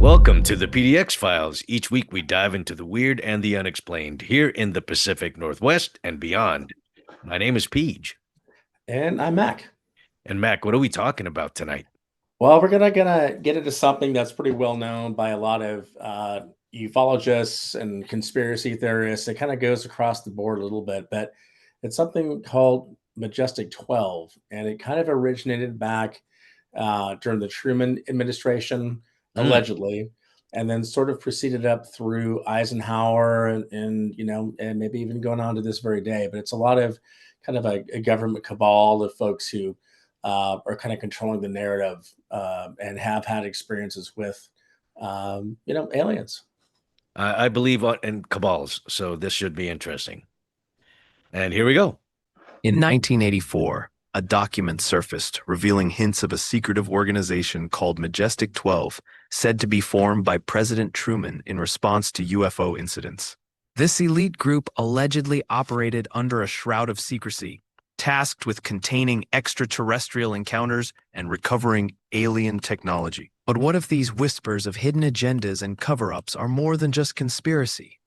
Welcome to the PDX files. Each week we dive into the weird and the unexplained here in the Pacific Northwest and beyond. My name is Peej. And I'm Mac. And Mac, what are we talking about tonight? Well, we're gonna get into something that's pretty well known by a lot of ufologists and conspiracy theorists. It kind of goes across the board a little bit, but it's something called Majestic 12, and it kind of originated back during the Truman administration, Mm. allegedly, and then sort of proceeded up through Eisenhower and maybe even going on to this very day. But it's a lot of kind of a government cabal of folks who are kind of controlling the narrative and have had experiences with, aliens. I believe in cabals, so this should be interesting. And here we go. In 1984, a document surfaced revealing hints of a secretive organization called Majestic 12, said to be formed by President Truman in response to UFO incidents. This elite group allegedly operated under a shroud of secrecy, tasked with containing extraterrestrial encounters and recovering alien technology. But what if these whispers of hidden agendas and cover-ups are more than just conspiracy?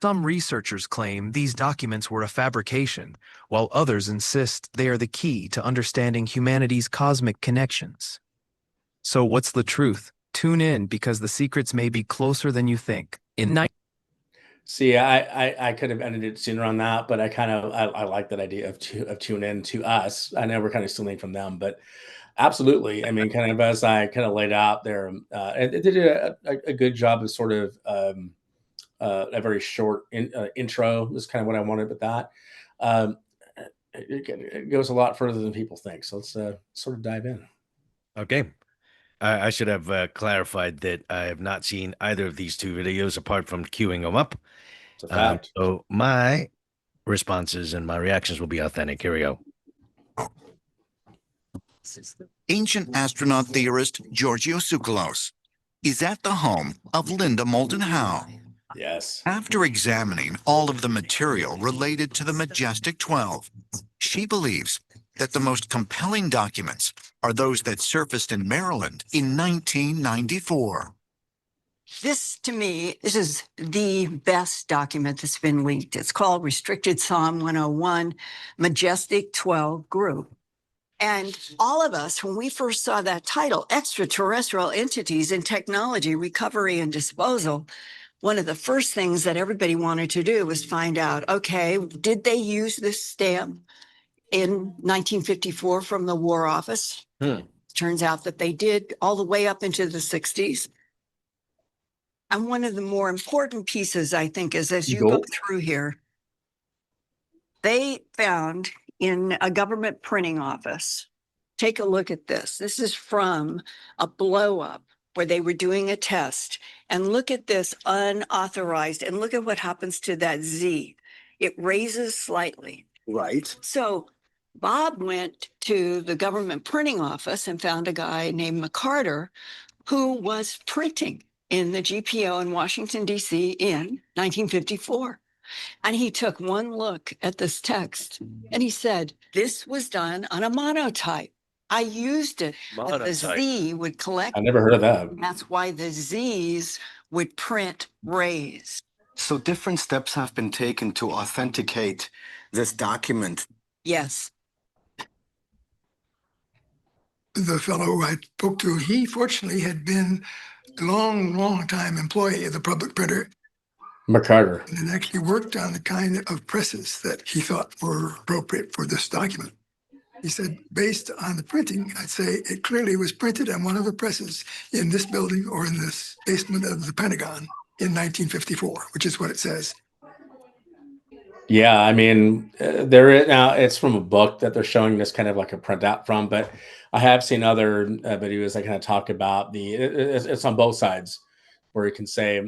Some researchers claim these documents were a fabrication, while others insist they are the key to understanding humanity's cosmic connections. So what's the truth? Tune in because the secrets may be closer than you think. See, I could have ended it sooner on that, but I like that idea of tune in to us. I know we're kind of stealing from them, but absolutely. I mean, kind of as I kind of laid out there, and it did a good job of sort of a very short intro is kind of what I wanted with that. Um, it goes a lot further than people think. So let's sort of dive in. Okay. I should have clarified that I have not seen either of these two videos apart from queuing them up. It's a fact. So my responses and my reactions will be authentic. Here we go. Ancient astronaut theorist Giorgio Tsoukalos is at the home of Linda Moulton Howe. Yes. After examining all of the material related to the Majestic 12, she believes that the most compelling documents are those that surfaced in Maryland in 1994. This, to me, this is the best document that's been leaked. It's called Restricted Psalm 101, Majestic 12 Group. And all of us, when we first saw that title, Extraterrestrial Entities in Technology, Recovery and Disposal, one of the first things that everybody wanted to do was find out, okay, did they use this stamp in 1954 from the War Office? Turns out that they did all the way up into the 60s. And one of the more important pieces, I think, is as you go through here, they found in a government printing office, take a look at this. This is from a blow up where they were doing a test. And look at this unauthorized, and look at what happens to that Z. It raises slightly. Right. So Bob went to the government printing office and found a guy named McCarter who was printing in the GPO in Washington, D.C. in 1954. And he took one look at this text and he said, this was done on a monotype. I used it. The Z would collect. I never heard of that. That's why the Z's would print raised. So different steps have been taken to authenticate this document. Yes. The fellow who I spoke to, he fortunately had been a long time employee of the public printer. McCarter. And had actually worked on the kind of presses that he thought were appropriate for this document. He said, based on the printing, I'd say it clearly was printed on one of the presses in this building or in this basement of the Pentagon in 1954, which is what it says. Yeah, I mean, now it's from a book that they're showing this kind of like a printout from, but I have seen other videos that kind of talk about it's on both sides, where you can say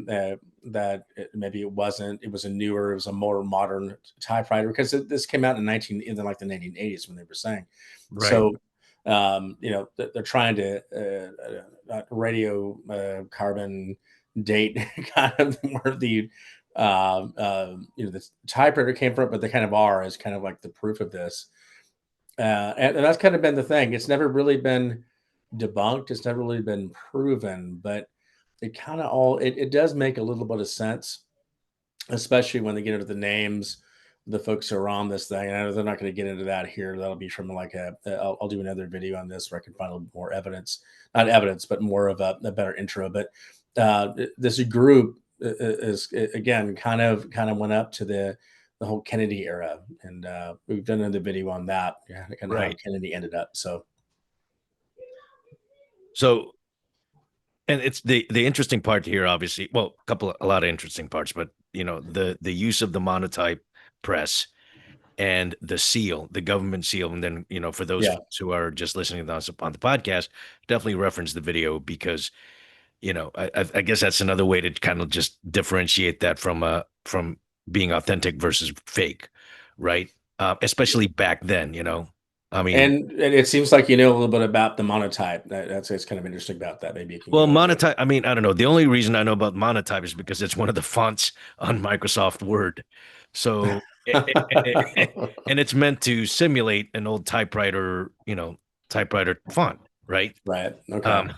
that maybe it was it was a more modern typewriter, because this came out in the 1980s when they were saying. Right. So, they're trying to radio carbon date kind of where the the typewriter came from, but they kind of are as kind of like the proof of this. And that's kind of been the thing. It's never really been debunked. It's never really been proven, but it kind of all it does make a little bit of sense, especially when they get into the names, the folks who are on this thing. And I know they're not going to get into that here. That'll be from like I'll do another video on this where I can find a little more evidence, not evidence, but more of a better intro. But this group is again kind of went up to the whole Kennedy era, and we've done another video on that, yeah, kind of how Kennedy ended up. So, and it's the interesting part here, obviously. Well, a lot of interesting parts, but you know, the use of the monotype press and the seal, the government seal, and then, you know, for those who are just listening to us on the podcast, definitely reference the video, because, you know, I guess that's another way to kind of just differentiate that from being authentic versus fake, right? Especially back then, you know. I mean, and it seems like you know a little bit about the monotype. That's it's kind of interesting about that. Maybe you can. Well, monotype. I mean, I don't know. The only reason I know about monotype is because it's one of the fonts on Microsoft Word. So, and it's meant to simulate an old typewriter, you know, typewriter font, right? Right. Okay.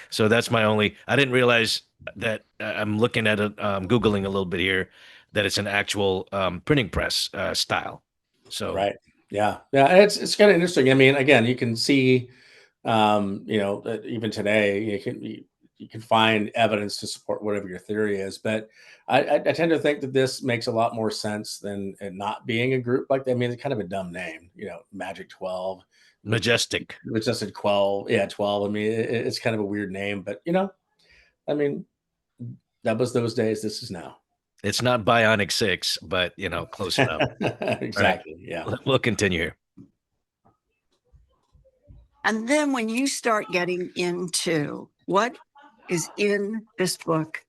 So that's my only. I didn't realize that. I'm looking at it, Googling a little bit here, that it's an actual printing press style. So right. Yeah. It's kind of interesting. I mean, again, you can see, you know, even today, you can find evidence to support whatever your theory is. But I tend to think that this makes a lot more sense than it not being a group like that. I mean, it's kind of a dumb name, you know, Magic 12. Majestic. Which just said 12. Yeah, 12. I mean, it's kind of a weird name, but you know, I mean, that was those days. This is now. It's not Bionic 6, but you know, close enough. Exactly. Right. Yeah. We'll continue here. And then when you start getting into what is in this book,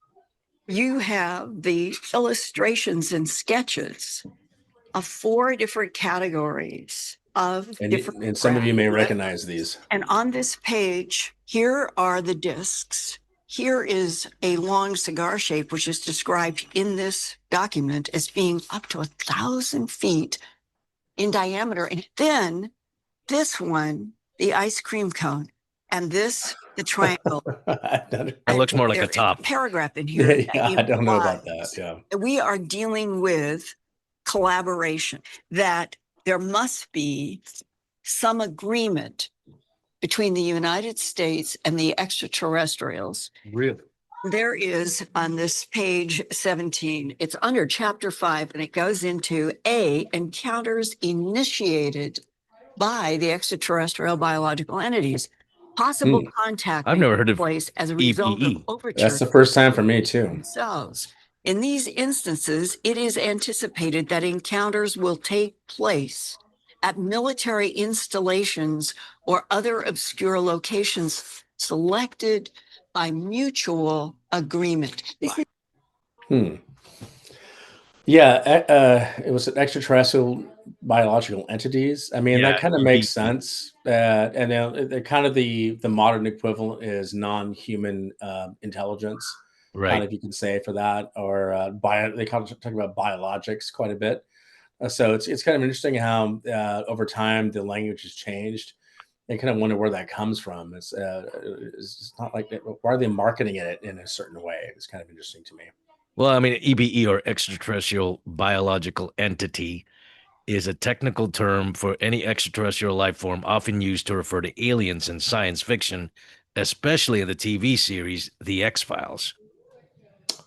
you have the illustrations and sketches of 4 different categories of different. And some of you may recognize these. And on this page, here are the discs. Here is a long cigar shape, which is described in this document as being up to 1,000 feet in diameter. And then this one, the ice cream cone, and this, the triangle. It looks more like a top. Paragraph in here. Yeah, I don't know about that. Yeah. We are dealing with collaboration, that there must be some agreement between the United States and the extraterrestrials. Really? There is on this page 17, it's under chapter 5, and it goes into encounters initiated by the extraterrestrial biological entities. Possible contact. I've never heard of place as a result of overture. That's the first time for me too. Themselves. In these instances, it is anticipated that encounters will take place at military installations or other obscure locations selected by mutual agreement. Yeah, it was an extraterrestrial biological entities. I mean, that kind of makes sense. And then kind of the modern equivalent is non-human intelligence, right? Kind of, you can say, for that, or they kind of talk about biologics quite a bit. So it's kind of interesting how over time the language has changed. I kind of wonder where that comes from. It's not like why are they marketing it in a certain way? It's kind of interesting to me. Well, I mean, EBE, or extraterrestrial biological entity, is a technical term for any extraterrestrial life form, often used to refer to aliens in science fiction, especially in the TV series The X-Files.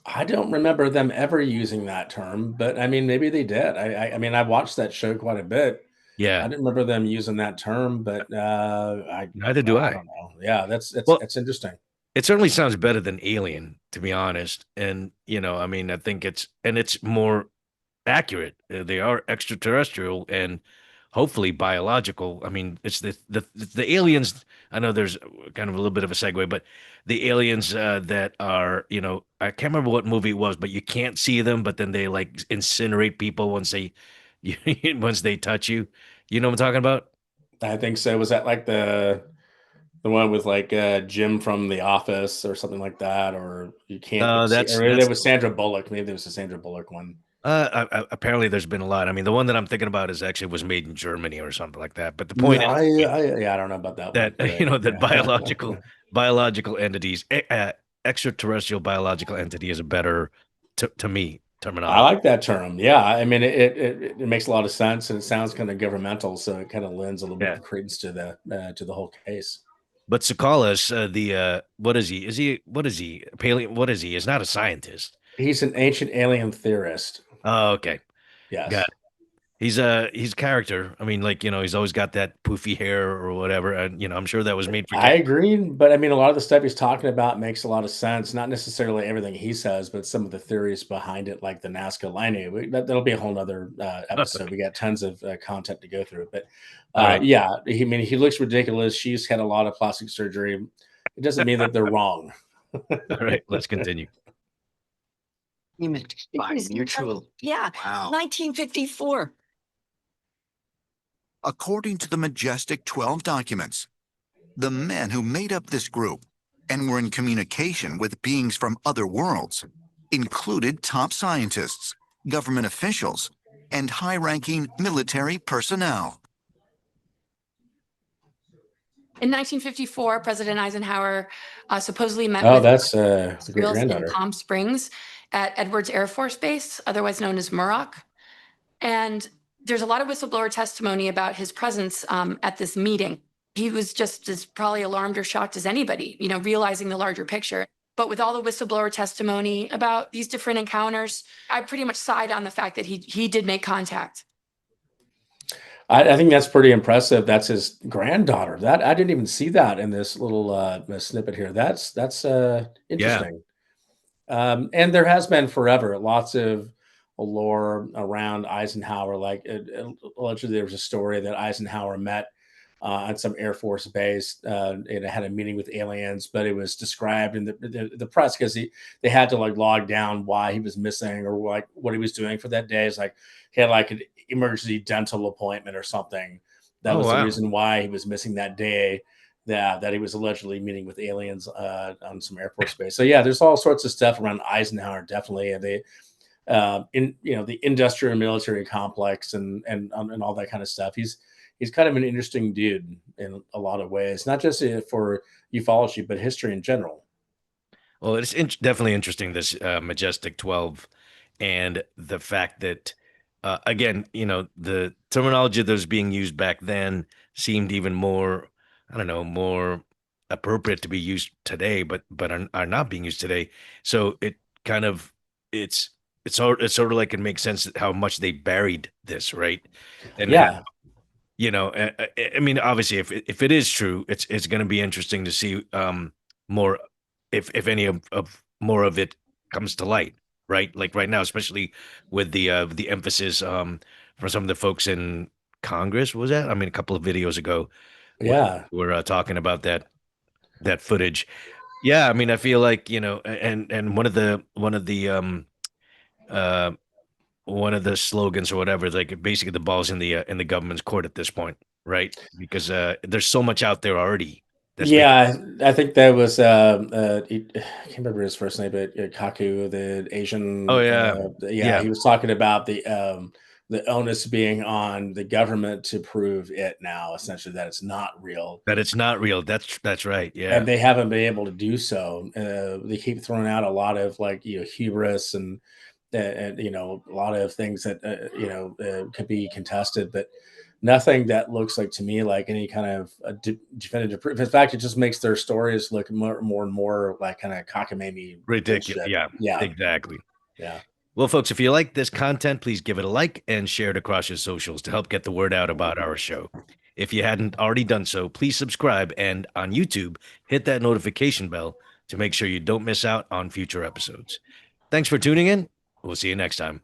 I don't remember them ever using that term, but I mean, maybe they did. I mean, I watched that show quite a bit. Yeah, I didn't remember them using that term, but neither do I. I don't know. Yeah, that's interesting. It certainly sounds better than alien, to be honest. And you know, I mean, I think it's more accurate. They are extraterrestrial and hopefully biological. I mean, it's the aliens. I know there's kind of a little bit of a segue, but the aliens that are, you know, I can't remember what movie it was, but you can't see them, but then they like incinerate people once they touch you. You know what I'm talking about? I think so. Was that like the one with like Jim from The Office or something like that? Or you can't see, or there was Sandra Bullock. Maybe there was a Sandra Bullock one. Apparently there's been a lot. I mean, the one that I'm thinking about was made in Germany or something like that. But the point is, I don't know about that. That one, you know, that biological entities, extraterrestrial biological entity is a better, to me, I terminology. like that term. Yeah, I mean, it makes a lot of sense, and it sounds kind of governmental, so it kind of lends a little bit Yeah. of credence to the whole case. But Sakalas, what is he? Is he what is he? Paleo? What is he? He's not a scientist. He's an ancient alien theorist. Oh, okay. Yes. Got it. He's a character. I mean, like, he's always got that poofy hair or whatever, and I'm sure that was made for I kids. agree, but I mean, a lot of the stuff he's talking about makes a lot of sense. Not necessarily everything he says, but some of the theories behind it, like the Nazca Lineage. That'll be a whole nother episode. We got tons of content to go through, but All right. yeah, he looks ridiculous. She's had a lot of plastic surgery. It doesn't mean that they're wrong. All right, let's continue. By mutual. Yeah, Wow. 1954. According to the Majestic 12 documents, the men who made up this group and were in communication with beings from other worlds included top scientists, government officials, and high-ranking military personnel. In 1954, President Eisenhower supposedly met Oh, with that's the great Wheels in granddaughter. Palm Springs at Edwards Air Force Base, otherwise known as Muroc. And there's a lot of whistleblower testimony about his presence at this meeting. He was just as probably alarmed or shocked as anybody, realizing the larger picture. But with all the whistleblower testimony about these different encounters, I pretty much side on the fact that he did make contact. I think that's pretty impressive. That's his granddaughter. That I didn't even see that in this little snippet here. That's interesting. And there has been forever lots of lore around Eisenhower. Like allegedly, there was a story that Eisenhower met at some Air Force base and had a meeting with aliens, but it was described in the press because they had to like log down why he was missing or like what he was doing for that day. It's like he had like an emergency dental appointment or something. That was the reason why he was missing that day. That he was allegedly meeting with aliens on some Air Force base. So yeah, there's all sorts of stuff around Eisenhower, definitely, and they the industrial and military complex and all that kind of stuff. He's kind of an interesting dude in a lot of ways, not just for ufology, but history in general. Well, it's definitely interesting, this Majestic 12, and the fact that, again, the terminology that was being used back then seemed even more, I don't know, more appropriate to be used today, but are not being used today. So it kind of, it's sort of like it makes sense how much they buried this, right? And Yeah. I mean, obviously, if it is true, it's going to be interesting to see more, if any of more of it comes to light, right? Like right now, especially with the emphasis from some of the folks in Congress. Was that? I mean, a couple of videos ago, Yeah. we're talking about that footage. Yeah, I mean, I feel like and one of the one of the slogans or whatever, like basically the ball's in the government's court at this point, right? Because there's so much out there already. Yeah, I think that was I can't remember his first name, but Kaku, the Asian. Oh yeah, yeah, he was talking about the onus being on the government to prove it now, essentially that it's not real. that it's not real. That's right. Yeah, And they haven't been able to do so. They keep throwing out a lot of like hubris and a lot of things that could be contested, but nothing that looks like to me like any kind of definitive proof. In fact, it just makes their stories look more and more like kind of cockamamie. ridiculous. Bullshit. Yeah, exactly. Yeah. Well, folks, if you like this content, please give it a like and share it across your socials to help get the word out about our show. If you hadn't already done so, please subscribe, and on YouTube, hit that notification bell to make sure you don't miss out on future episodes. Thanks for tuning in. We'll see you next time.